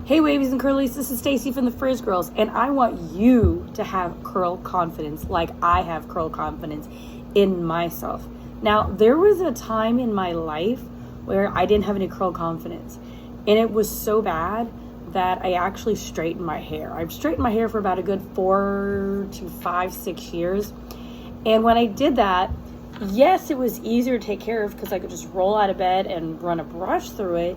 Hey wavies and curlies, this is Stacy from the Frizz Girls, and I want you to have curl confidence like I have curl confidence in myself. Now, there was a time in my life where I didn't have any curl confidence, and it was so bad that I actually straightened my hair. I've straightened my hair for about a good 4 to 5, 6 years, and when I did that, yes, it was easier to take care of because I could just roll out of bed and run a brush through it,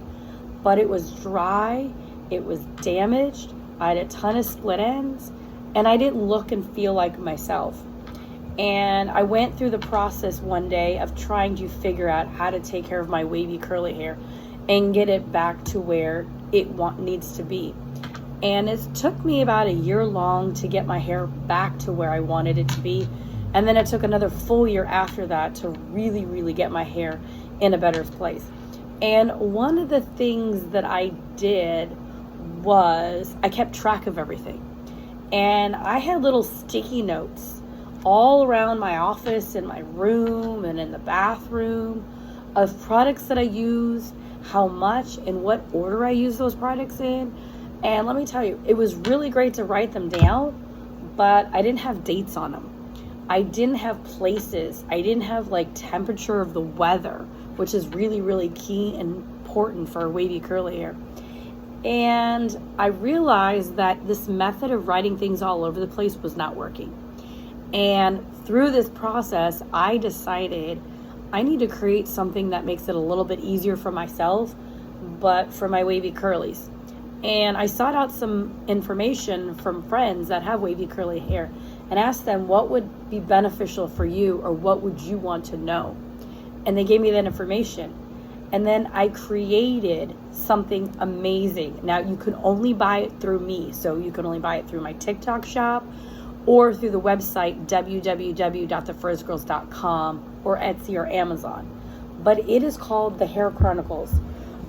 but it was dry. It was damaged. I had a ton of split ends, and I didn't look and feel like myself. And I went through the process one day of trying to figure out how to take care of my wavy curly hair and get it back to where it needs to be. And it took me about a year long to get my hair back to where I wanted it to be. And then it took another full year after that to really, really get my hair in a better place. And one of the things that I did was I kept track of everything, and I had little sticky notes all around my office, in my room, and in the bathroom of products that I used, how much and what order I used those products in. And let me tell you, it was really great to write them down, but I didn't have dates on them. I didn't have places. I didn't have like temperature of the weather, which is really, really key and important for wavy curly hair. And I realized that this method of writing things all over the place was not working. And through this process, I decided I need to create something that makes it a little bit easier for myself, but for my wavy curlies. And I sought out some information from friends that have wavy curly hair and asked them what would be beneficial for you, or what would you want to know? And they gave me that information. And then I created something amazing. Now, you can only buy it through me. So you can only buy it through my TikTok shop or through the website www.thefrizzgirls.com or Etsy or Amazon. But it is called The Hair Chronicles,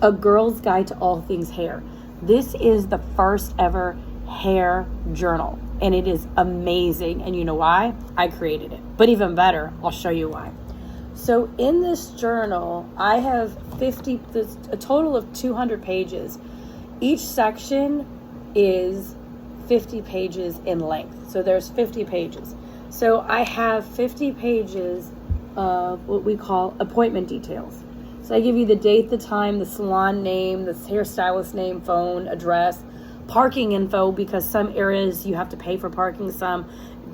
a girl's guide to all things hair. This is the first ever hair journal, and it is amazing. And you know why? I created it. But even better, I'll show you why. So in this journal, I have a total of 200 pages. Each section is 50 pages in length. So there's 50 pages. So I have 50 pages of what we call appointment details. So I give you the date, the time, the salon name, the hairstylist name, phone, address, parking info, because some areas you have to pay for parking, some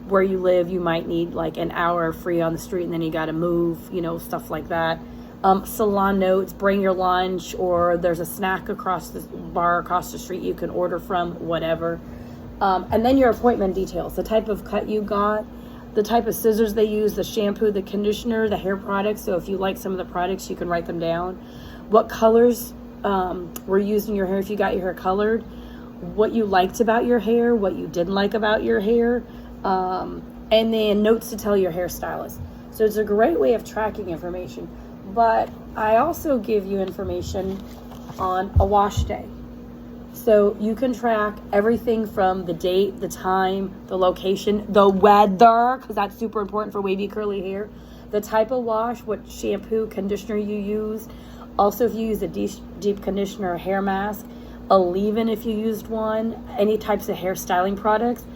where you live, you might need like an hour free on the street and then you got to move, stuff like that. Salon notes, bring your lunch, or there's a snack across the bar across the street you can order from, whatever. And then your appointment details, the type of cut you got, the type of scissors they use, the shampoo, the conditioner, the hair products. So if you like some of the products, you can write them down. What colors were used in your hair if you got your hair colored, what you liked about your hair, what you didn't like about your hair, and then notes to tell your hairstylist. So it's a great way of tracking information. But I also give you information on a wash day. So you can track everything from the date, the time, the location, the weather, because that's super important for wavy curly hair, the type of wash, what shampoo, conditioner you use. Also, if you use a deep conditioner or hair mask, a leave-in if you used one, any types of hair styling products.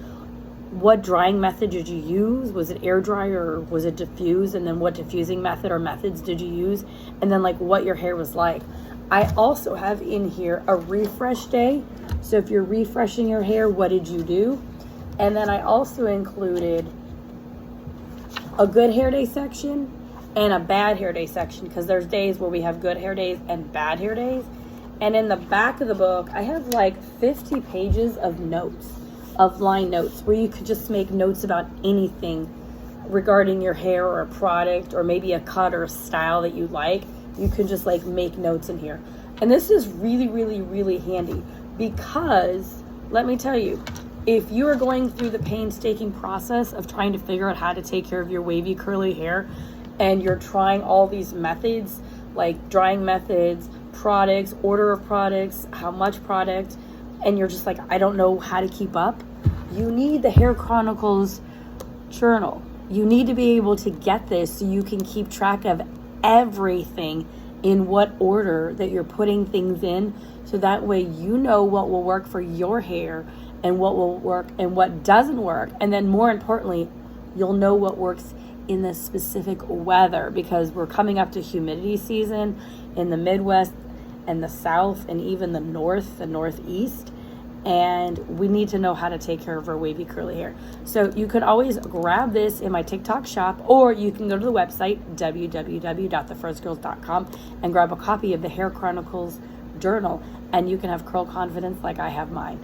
What drying method did you use? Was it air dry or was it diffuse? And then what diffusing method or methods did you use? And then like what your hair was like. I also have in here a refresh day. So if you're refreshing your hair, what did you do? And then I also included a good hair day section and a bad hair day section, because there's days where we have good hair days and bad hair days. And in the back of the book, I have like 50 pages of notes, of line notes, where you could just make notes about anything regarding your hair or a product or maybe a cut or a style that you like. You can just like make notes in here. And this is really, really, really handy, because let me tell you, if you are going through the painstaking process of trying to figure out how to take care of your wavy curly hair, and you're trying all these methods, like drying methods, products, order of products, how much product, and you're just like, I don't know how to keep up, you need the Hair Chronicles journal. You need to be able to get this so you can keep track of everything in what order that you're putting things in, So that way you know what will work for your hair and what will work and what doesn't work. And then more importantly, you'll know what works in the specific weather, because we're coming up to humidity season in the Midwest and the South and even the North, the Northeast. And we need to know how to take care of our wavy curly hair. So you could always grab this in my TikTok shop, or you can go to the website www.thefrozzgirls.com and grab a copy of the Hair Chronicles journal, and you can have curl confidence like I have mine.